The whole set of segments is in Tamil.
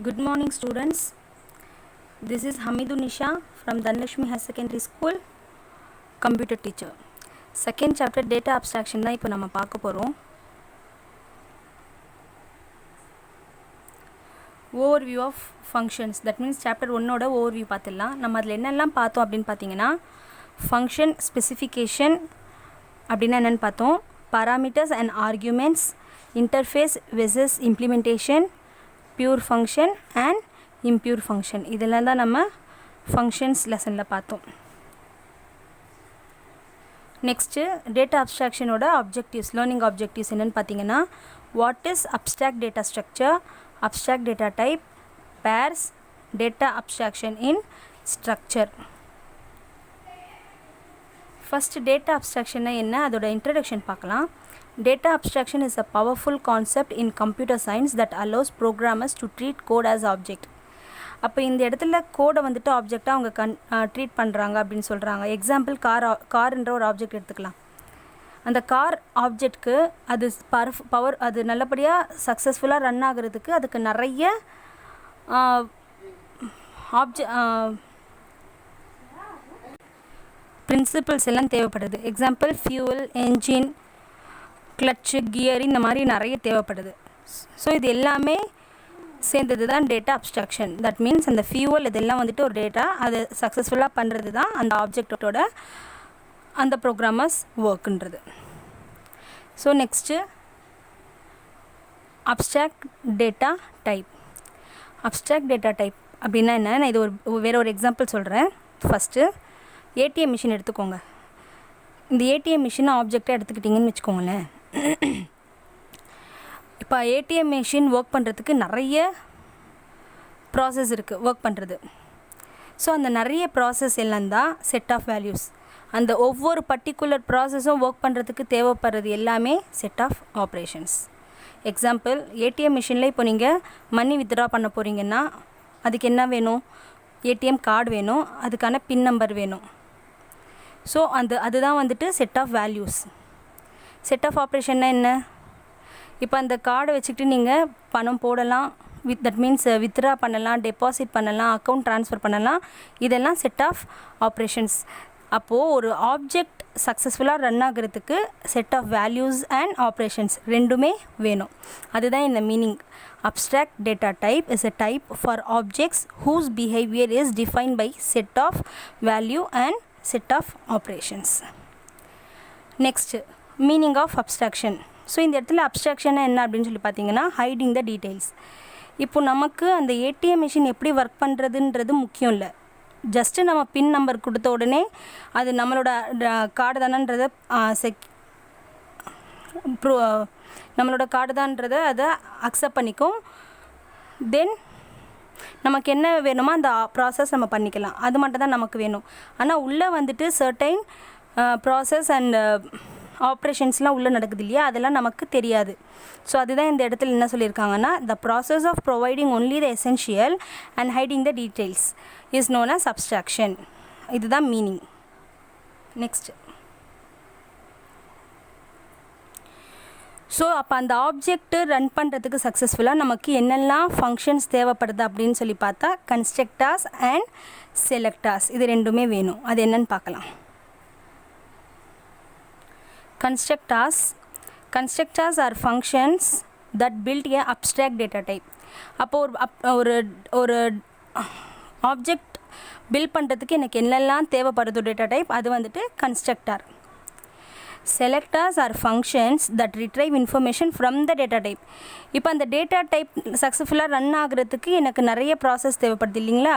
Good morning, students. This is Hamidun Nisha from Dhanlakshmi Higher Secondary School, computer teacher. Second chapter data abstraction தான் இப்போ நம்ம பார்க்க போகிறோம். Overview of functions, that means chapter 1ஓட overview பார்த்துடலாம். நம்ம அதில் என்னெல்லாம் பார்த்தோம் அப்படின்னு பார்த்தீங்கன்னா, function specification அப்படின்னா என்னென்னு பார்த்தோம், parameters and arguments, interface versus implementation, pure function and impure function. இதெல்லாம் தான் நம்ம functions லெசனில் பார்த்தோம். நெக்ஸ்ட்டு டேட்டா அப்ஸ்ட்ராக்ஷனோட objectives, learning objectives என்னென்னு பார்த்தீங்கன்னா, what is abstract data structure, abstract data type, pairs, data abstraction in structure. First data அப்ஸ்ட்ராக்ஷன்னா என்ன, அதோட இன்ட்ரடக்ஷன் பார்க்கலாம். Data abstraction is a powerful concept in computer science that allows programmers to treat code as object. அப்போ இந்த இடத்துல கோடை வந்துட்டு ஆப்ஜெக்டாக அவங்க ட்ரீட் பண்ணுறாங்க அப்படின்னு சொல்கிறாங்க. எக்ஸாம்பிள் கார்ன்ற ஒரு ஆப்ஜெக்ட் எடுத்துக்கலாம். அந்த கார் ஆப்ஜெக்ட்க்கு அது பவர் அது நல்லபடியாக சக்ஸஸ்ஃபுல்லாக ரன் ஆகிறதுக்கு அதுக்கு நிறைய பிரின்சிபிள்ஸ் எல்லாம் தேவைப்படுது. Example fuel, engine, clutch, gear, இந்த மாதிரி நிறைய தேவைப்படுது. ஸோ இது எல்லாமே சேர்ந்தது தான் டேட்டா அப்ஸ்ட்ராக்ஷன். தட் மீன்ஸ் அந்த ஃபியூவல் இதெல்லாம் வந்துட்டு ஒரு டேட்டா அதை சக்ஸஸ்ஃபுல்லாக பண்ணுறது தான் அந்த ஆப்ஜெக்டோட அந்த ப்ரோக்ராமர்ஸ் ஒர்க்குன்றது. So next abstract data type. Abstract data type அப்படின்னா என்ன, நான் இது வேறு ஒரு எக்ஸாம்பிள் சொல்கிறேன். ஃபஸ்ட்டு ஏடிஎம் மிஷின் எடுத்துக்கோங்க. இந்த ஏடிஎம் மிஷினை ஆப்ஜெக்டாக எடுத்துக்கிட்டிங்கன்னு வச்சுக்கோங்களேன். இப்போ ஏடிஎம் மிஷின் ஒர்க் பண்ணுறதுக்கு நிறைய ப்ராசஸ் இருக்குது ஒர்க் பண்ணுறது. ஸோ அந்த நிறைய ப்ராசஸ் எல்லாம் தான் செட் ஆஃப் வேல்யூஸ். அந்த ஒவ்வொரு பர்டிகுலர் ப்ராசஸும் ஒர்க் பண்ணுறதுக்கு தேவைப்படுறது எல்லாமே set of operations. Example, ATM மிஷினில் இப்போ நீங்கள் மணி வித்ட்ரா பண்ண போகிறீங்கன்னா அதுக்கு என்ன வேணும், ஏடிஎம் கார்டு வேணும், அதுக்கான பின் நம்பர் வேணும். ஸோ அதுதான் வந்துட்டு set of values. Set of ஆப்ரேஷன்னா என்ன, இப்போ அந்த கார்டை வச்சுக்கிட்டு நீங்கள் பணம் போடலாம், தட் மீன்ஸ் வித்ட்ரா பண்ணலாம், டெபாசிட் பண்ணலாம், அக்கௌண்ட் ட்ரான்ஸ்ஃபர் பண்ணலாம். இதெல்லாம் செட் ஆஃப் ஆப்ரேஷன்ஸ். அப்போது ஒரு ஆப்ஜெக்ட் சக்ஸஸ்ஃபுல்லாக ரன் ஆகிறதுக்கு set of values and operations ரெண்டுமே வேணும். அதுதான் இந்த meaning. Abstract data type is a type for objects whose behavior is defined by set of value and set of operations. Next meaning of abstraction. So இந்த இடத்துல அப்ஸ்ட்ராக்ஷன் என்ன அப்படின்னு சொல்லி பார்த்தீங்கன்னா, ஹைடிங் த டீட்டெயில்ஸ். இப்போ நமக்கு அந்த ஏடிஎம் மிஷின் எப்படி ஒர்க் பண்ணுறதுன்றது முக்கியம் இல்லை. ஜஸ்ட்டு நம்ம பின் நம்பர் கொடுத்த உடனே அது நம்மளோட கார்டு தானன்றதை நம்மளோட கார்டு தான்றதை அதை அக்செப்ட் பண்ணிக்கும். தென் நமக்கு என்ன வேணுமோ அந்த ப்ராசஸ் நம்ம பண்ணிக்கலாம். அது மட்டும் தான் நமக்கு வேணும். ஆனால் உள்ளே வந்துட்டு சர்டைன் ப்ராசஸ் அண்ட் ஆப்ரேஷன்ஸ்லாம் உள்ளே நடக்குது இல்லையா, அதெல்லாம் நமக்கு தெரியாது. ஸோ அதுதான் இந்த இடத்துல என்ன சொல்லியிருக்காங்கன்னா, the process of providing only the essential and hiding the details is known as abstraction. இதுதான் மீனிங். நெக்ஸ்ட், ஸோ அப்போ அந்த ஆப்ஜெக்ட்டு ரன் பண்ணுறதுக்கு சக்ஸஸ்ஃபுல்லாக நமக்கு என்னெல்லாம் ஃபங்க்ஷன்ஸ் தேவைப்படுது அப்படின்னு சொல்லி பார்த்தா, கன்ஸ்ட்ரக்டார்ஸ் அண்ட் செலக்டார்ஸ் இது ரெண்டுமே வேணும். அது என்னன்னு பார்க்கலாம். Constructors are functions that build a abstract data type. அப்போ ஒரு ஆப்ஜெக்ட் பில்ட் பண்ணுறதுக்கு எனக்கு என்னெல்லாம் தேவைப்படுதோ டேட்டா டைப், அது வந்துட்டு constructor. Selectors are functions that retrieve information from the data type. இப்போ அந்த டேட்டா டைப் சக்ஸஸ்ஃபுல்லாக ரன் ஆகிறதுக்கு எனக்கு நிறைய ப்ராசஸ் தேவைப்படுது இல்லைங்களா,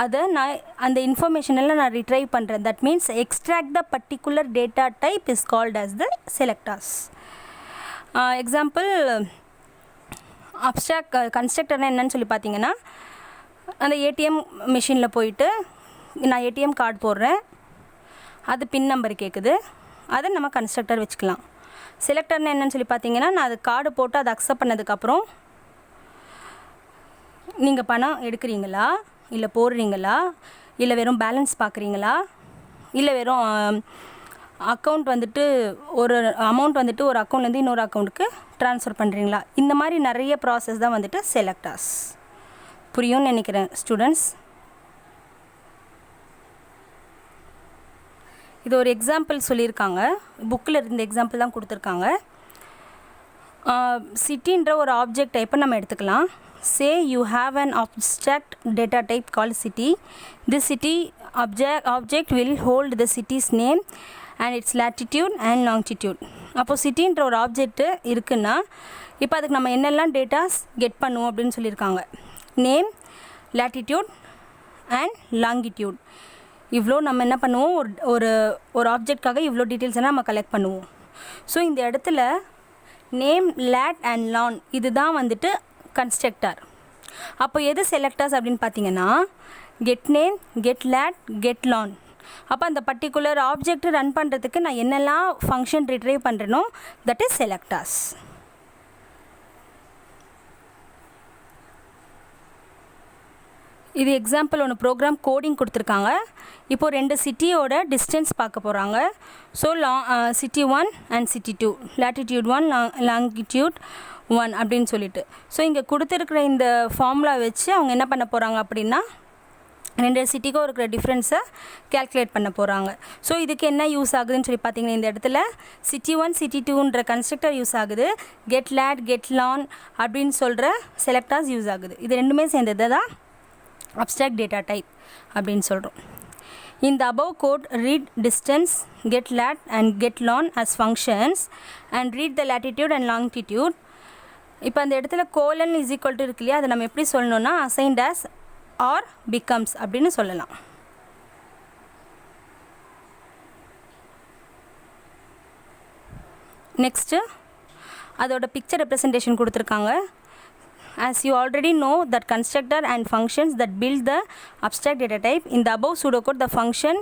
அதை நான் அந்த இன்ஃபர்மேஷன் எல்லாம் நான் ரிட்ரைவ் பண்ணுறேன். That means extract the particular data type is called as the selectors. Example, abstract கன்ஸ்ட்ரக்டர்னா என்னன்னு சொல்லி பார்த்தீங்கன்னா, அந்த ஏடிஎம் மிஷினில் போயிட்டு நான் ஏடிஎம் கார்டு போடுறேன், அது பின் நம்பர் கேட்குது, அதை நம்ம கன்ஸ்ட்ரக்டர் வச்சுக்கலாம். செலக்டர்னா என்னன்னு சொல்லி பார்த்தீங்கன்னா, நான் அது கார்டு போட்டு அதை அக்செப்ட் பண்ணதுக்கப்புறம் நீங்கள் பணம் எடுக்கிறீங்களா, இல்லை போடுறீங்களா, இல்லை வெறும் பேலன்ஸ் பார்க்குறீங்களா, இல்லை வெறும் அக்கௌண்ட் வந்துட்டு ஒரு அமௌண்ட் வந்துட்டு ஒரு அக்கௌண்ட்லேருந்து இன்னொரு அக்கௌண்ட்டுக்கு ட்ரான்ஸ்ஃபர் பண்ணுறீங்களா, இந்த மாதிரி நிறைய ப்ராசஸ் தான் வந்துட்டு செலக்டார்ஸ். புரியும்னு நினைக்கிறேன் ஸ்டூடெண்ட்ஸ். இது ஒரு எக்ஸாம்பிள் சொல்லியிருக்காங்க, புக்கில் இருந்த எக்ஸாம்பிள் தான் கொடுத்துருக்காங்க. சிட்டின்ற ஒரு ஆப்ஜெக்ட் டைப்பை நம்ம எடுத்துக்கலாம். Say you have an abstract data type called city. This city object will hold the city's name and its latitude and longitude. அப்போ சிட்டின்ற ஒரு ஆப்ஜெக்ட் இருக்குன்னா இப்போ அதுக்கு நம்ம என்னெல்லாம் டேட்டாஸ் கெட் பண்ணுவோம் அப்படின்னு சொல்லியிருக்காங்க. Name, latitude and longitude. இவ்வளோ நம்ம என்ன பண்ணுவோம், ஒரு ஒரு ஆப்ஜெக்ட்காக இவ்வளோ டீட்டெயில்ஸ் நம்ம கலெக்ட் பண்ணுவோம். ஸோ இந்த இடத்துல நேம், lat அண்ட் long இதுதான் வந்துட்டு கன்ஸ்ட்ரக்டர். அப்போ எது செலக்டர்ஸ் அப்படின்னு பார்த்தீங்கன்னா get name, get lat, get long. அப்போ அந்த பர்டிகுலர் ஆப்ஜெக்ட் ரன் பண்ணுறதுக்கு நான் என்னெல்லாம் ஃபங்க்ஷன் ரிட்ரைவ் பண்ணுறேனோ தட் இஸ் செலக்டர்ஸ். இது எக்ஸாம்பிள் ஒன்று ப்ரோக்ராம் கோடிங் கொடுத்துருக்காங்க. இப்போது 2 சிட்டியோட டிஸ்டன்ஸ் பார்க்க போகிறாங்க. So city 1 and city 2, latitude 1, longitude 1 அப்படின்னு சொல்லிட்டு. ஸோ இங்கே கொடுத்துருக்குற இந்த ஃபார்முலா வச்சு அவங்க என்ன பண்ண போகிறாங்க அப்படின்னா 2 சிட்டிக்கும் இருக்கிற டிஃப்ரென்ஸை கேல்குலேட் பண்ண போகிறாங்க. ஸோ இதுக்கு என்ன யூஸ் ஆகுதுன்னு சொல்லி பார்த்தீங்கன்னா இந்த இடத்துல சிட்டி 1, சிட்டி 2ன்ற கன்ஸ்ட்ரக்டர் யூஸ் ஆகுது, கெட் lat, கெட் long அப்படின்னு சொல்கிற செலக்டர்ஸ் யூஸ் ஆகுது. இது ரெண்டுமே சேர்ந்தது தான் abstract data type அப்படின்னு சொல்கிறோம். In the above code, read distance, get lat and get long as functions and read the latitude and longitude. இப்போ அந்த இடத்துல கோலன் இஸ் ஈக்குவல் டு இருக்கு இல்லையா, அதை நம்ம எப்படி சொல்லணும்னா அசைன்ட் as ஆர் பிகம்ஸ் அப்படின்னு சொல்லலாம். நெக்ஸ்ட்டு அதோட பிக்சர் ரெப்ரசன்டேஷன் கொடுத்துருக்காங்க. As you already know that constructor and functions that build the abstract data type, in the above pseudocode the function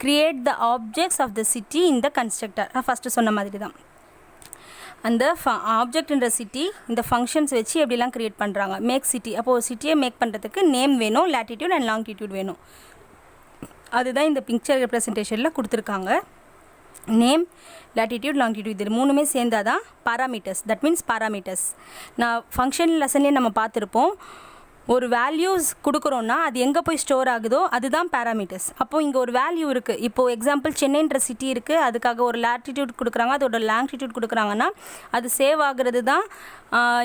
create the objects of the city in the constructor. First சொன்ன மாதிரி தான் அந்த ஆப்ஜெக்ட்ன்ற சிட்டி இந்த ஃபங்க்ஷன்ஸ் வச்சு எப்படிலாம் க்ரியேட் பண்ணுறாங்க. மேக் சிட்டி, அப்போது சிட்டியை மேக் பண்ணுறதுக்கு நேம் வேணும், latitude அண்ட் longitude வேணும். அதுதான் இந்த பிக்சர் ரெப்ரசன்டேஷனில் கொடுத்துருக்காங்க. நேம், latitude, longitude இது மூணுமே சேர்ந்தால் தான் பாராமீட்டர்ஸ். தட் மீன்ஸ் பாராமீட்டர்ஸ் நான் ஃபங்க்ஷன் லெசன்லேயே நம்ம பார்த்துருப்போம். ஒரு வேல்யூஸ் கொடுக்குறோன்னா அது எங்கே போய் ஸ்டோர் ஆகுதோ அதுதான் பேராமீட்டர்ஸ். அப்போது இங்கே ஒரு வேல்யூ இருக்குது. இப்போது எக்ஸாம்பிள் சென்னைன்ற சிட்டி இருக்குது, அதுக்காக ஒரு latitude கொடுக்குறாங்க, அதோட longitude கொடுக்குறாங்கன்னா அது சேவ் ஆகுறது தான்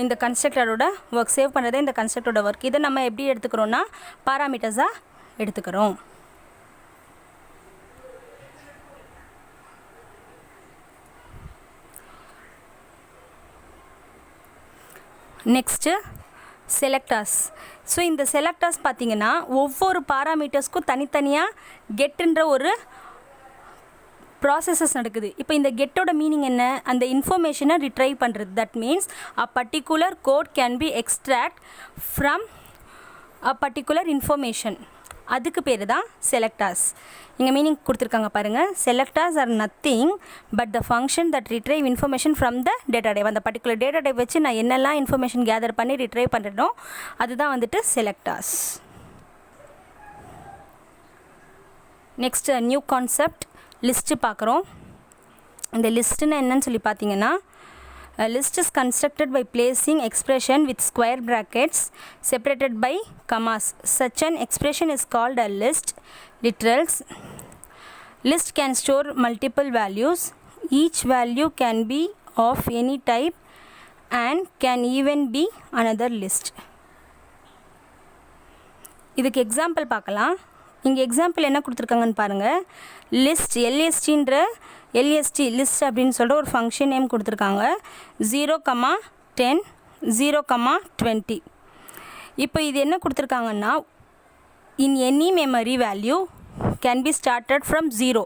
இந்த கன்ஸ்ட்ரக்டரோட ஒர்க். சேவ் பண்ணுறதே இந்த கன்ஸ்ட்ரக்டரோட ஒர்க். இதை நம்ம எப்படி எடுத்துக்கிறோன்னா பாராமீட்டர்ஸாக எடுத்துக்கிறோம். Next selectors. ஸோ இந்த செலக்டர்ஸ் பார்த்திங்கன்னா ஒவ்வொரு பாராமீட்டர்ஸ்க்கும் தனித்தனியாக கெட்டுன்ற ஒரு ப்ராசஸஸ் நடக்குது. இப்போ இந்த கெட்டோட மீனிங் என்ன, அந்த இன்ஃபர்மேஷனை ரிட்ரைவ் பண்ணுறது. That means a particular code can be extract from a particular information. அதுக்கு பேர் தான் செலக்டர்ஸ். இங்கே மீனிங் கொடுத்துருக்காங்க பாருங்கள். Selectors R nothing but the function that retrieve information from the data type. அந்த பர்டிகுலர் டேட்டா டைப் வச்சு நான் என்னெல்லாம் இன்ஃபர்மேஷன் கேதர் பண்ணி ரிட்ரைவ் பண்ணுறனோ அதுதான் வந்துட்டு selectors. Next new concept list பார்க்குறோம். இந்த லிஸ்ட்டுன்னு என்னன்னு சொல்லி பார்த்தீங்கன்னா a list is constructed by placing expression with square brackets separated by commas. Such an expression is called a list. Literals. List can store multiple values. Each value can be of any type and can even be another list. இதுக்கு எக்ஸாம்பிள் பார்க்கலாம். இங்கே எக்ஸாம்பிள் என்ன கொடுத்துருக்காங்கன்னு பாருங்கள். லிஸ்ட் எல்எஸ்டின்ற எல்எஸ்டி லிஸ்ட் அப்படின்னு சொல்கிற ஒரு ஃபங்க்ஷன் நேம் கொடுத்துருக்காங்க. 0,10, 0,20. இப்போ இது என்ன கொடுத்துருக்காங்கன்னா in any memory value can be started from 0.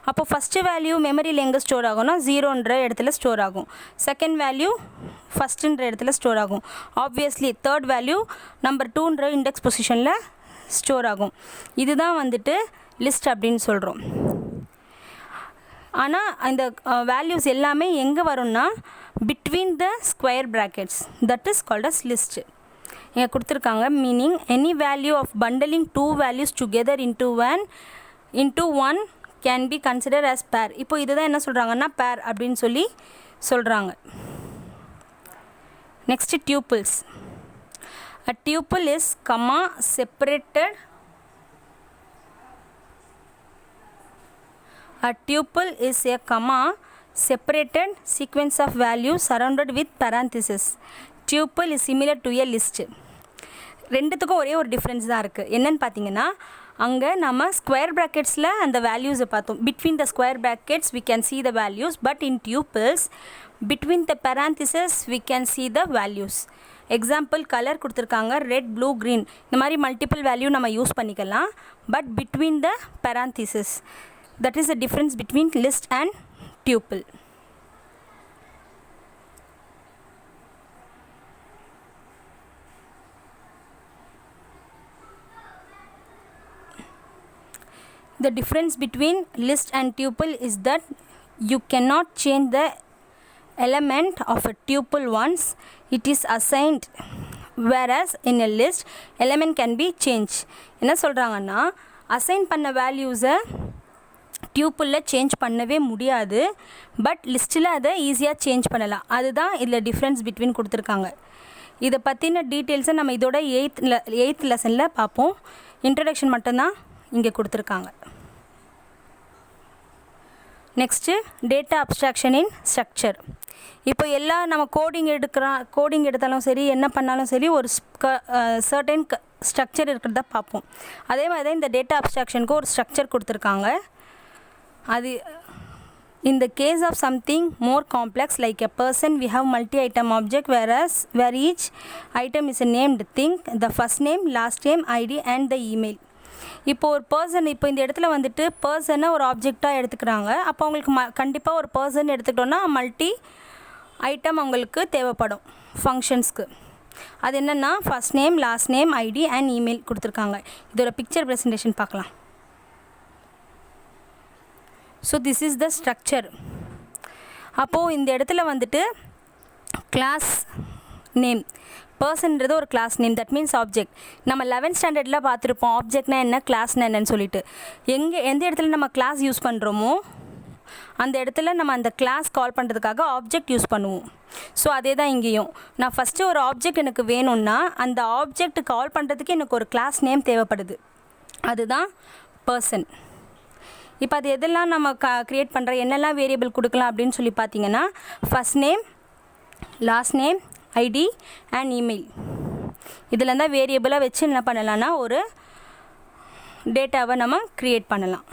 அப்போ ஃபஸ்ட்டு வேல்யூ மெமரியில் எங்கே ஸ்டோர் ஆகும்னா 0ன்ற இடத்துல ஸ்டோர் ஆகும். செகண்ட் வேல்யூ ஃபஸ்ட்டுன்ற இடத்துல ஸ்டோர் ஆகும். ஆப்வியஸ்லி தேர்ட் வேல்யூ நம்பர் 2ன்ற இண்டெக்ஸ் பொசிஷனில் ஸ்டோர் ஆகும். இதுதான் வந்துட்டு லிஸ்ட் அப்படின்னு சொல்கிறோம். ஆனால் இந்த வேல்யூஸ் எல்லாமே எங்கே வரும்னா between the square brackets. That is called as list. இங்கே கொடுத்துருக்காங்க meaning any value of bundling 2 values together into one can be consider as pair. இப்போ இதுதான் என்ன சொல்கிறாங்கன்னா பேர் அப்படின்னு சொல்லி சொல்கிறாங்க. Next tuples. A tuple is comma separated. A tuple is a comma separated sequence of values surrounded with parentheses. Tuple is similar to a list. ரெண்டுத்துக்கும் ஒரே ஒரு டிஃப்ரென்ஸ் தான் இருக்குது. என்னன்னு பார்த்தீங்கன்னா, அங்கே நம்ம ஸ்கொயர் ப்ராக்கெட்ஸில் அந்த வேல்யூஸை பார்த்தோம். Between the square brackets we can see the values, but in tuples between the parentheses we can see the values. Example colour கொடுத்துருக்காங்க, ரெட், ப்ளூ, க்ரீன். இந்த மாதிரி மல்டிபிள் வேல்யூ நம்ம யூஸ் பண்ணிக்கலாம். But between the parentheses, that is the difference between list and tuple. The difference between list and tuple is that you cannot change the element of a tuple once it is assigned, whereas in a list element can be changed. என்ன சொல்கிறாங்கன்னா, அசைன் பண்ண வேல்யூஸை டியூப்பிளில் சேஞ்ச் பண்ணவே முடியாது, பட் லிஸ்ட்டில் அதை ஈஸியாக சேஞ்ச் பண்ணலாம். அதுதான் இதில் டிஃப்ரென்ஸ் பிட்வீன் கொடுத்துருக்காங்க. இதை பற்றின டீட்டெயில்ஸை நம்ம இதோட எயித் லெசனில் பார்ப்போம். இன்ட்ரடக்ஷன் மட்டும்தான் இங்கே கொடுத்துருக்காங்க. நெக்ஸ்ட்டு டேட்டா அப்ஸ்ட்ராக்ஷன் இன் ஸ்ட்ரக்சர். இப்போ எல்லாம் நம்ம கோடிங் எடுத்தாலும் சரி, என்ன பண்ணாலும் சரி, ஒரு சர்டன் ஸ்ட்ரக்சர் இருக்கிறத பார்ப்போம். அதே மாதிரி தான் இந்த டேட்டா அப்ஸ்ட்ராக்ஷனுக்கு ஒரு ஸ்ட்ரக்சர் கொடுத்துருக்காங்க. அது in the case of something more complex like a person, we have multi-item object, where each item is a named thing, the first name, last name, ID and the email. இப்போ ஒரு பர்சன், இப்போ இந்த இடத்துல வந்துட்டு பர்சனை ஒரு ஆப்ஜெக்டாக எடுத்துக்கிறாங்க. அப்போ அவங்களுக்கு கண்டிப்பாக ஒரு பர்சன் எடுத்துக்கிட்டோன்னா மல்டி ஐட்டம் அவங்களுக்கு தேவைப்படும் ஃபங்க்ஷன்ஸ்க்கு. அது என்னென்னா first name, last name, ID and email கொடுத்துருக்காங்க. இதோட பிக்சர் ப்ரெசன்டேஷன் பார்க்கலாம். So this is the structure. அப்போது இந்த இடத்துல வந்துட்டு கிளாஸ் நேம், பர்சன்றது ஒரு class name, that means object. நம்ம 11th ஸ்டாண்டர்டில் பார்த்துருப்போம் ஆப்ஜெக்ட்னா என்ன, கிளாஸ்னா என்னன்னு சொல்லிட்டு. எந்த இடத்துல நம்ம கிளாஸ் யூஸ் பண்ணுறோமோ அந்த இடத்துல நம்ம அந்த கிளாஸ் கால் பண்ணுறதுக்காக ஆப்ஜெக்ட் யூஸ் பண்ணுவோம். ஸோ அதே தான் இங்கேயும். நான் ஃபஸ்ட்டு ஒரு ஆப்ஜெக்ட் எனக்கு வேணும்னா அந்த ஆப்ஜெக்ட் கால் பண்ணுறதுக்கு எனக்கு ஒரு கிளாஸ் நேம் தேவைப்படுது. அதுதான் பர்சன். இப்போ அது எதெல்லாம் நம்ம க்ரியேட் பண்ணுற, என்னெல்லாம் வேரியபிள் கொடுக்கலாம் அப்படின்னு சொல்லி பார்த்தீங்கன்னா, first name, last name, ID and email. இதில் தான் வேரியபிளாக வச்சு என்ன பண்ணலான்னா ஒரு டேட்டாவை நம்ம க்ரியேட் பண்ணலாம்.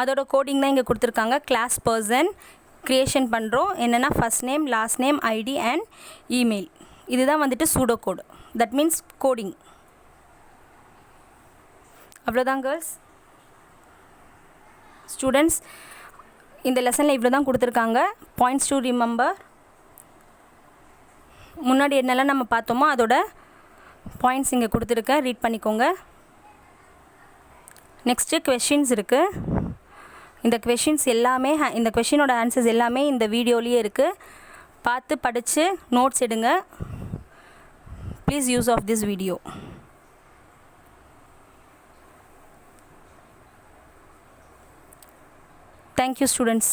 அதோட கோடிங் தான் இங்கே கொடுத்துருக்காங்க. கிளாஸ் பர்சன் க்ரியேஷன் பண்ணுறோம். என்னென்னா first name, last name, ID and email. இதுதான் வந்துட்டு pseudo code, that means coding. அவ்வளோதான் கேர்ள்ஸ். ஸ்டூடெண்ட்ஸ், இந்த லெசனில் இவ்வளோ தான் கொடுத்துருக்காங்க. Points to remember. முன்னாடி என்னெல்லாம் நம்ம பார்த்தோமோ அதோட பாயிண்ட்ஸ் இங்கே கொடுத்துருக்கேன், ரீட் பண்ணிக்கோங்க. நெக்ஸ்ட்டு கொஷின்ஸ் இருக்குது. இந்த கொஷின்ஸ் எல்லாமே, இந்த கொஷினோட ஆன்சர்ஸ் எல்லாமே இந்த வீடியோலேயே இருக்குது. பார்த்து படித்து நோட்ஸ் எடுங்க. Please use of this video. Thank you, students.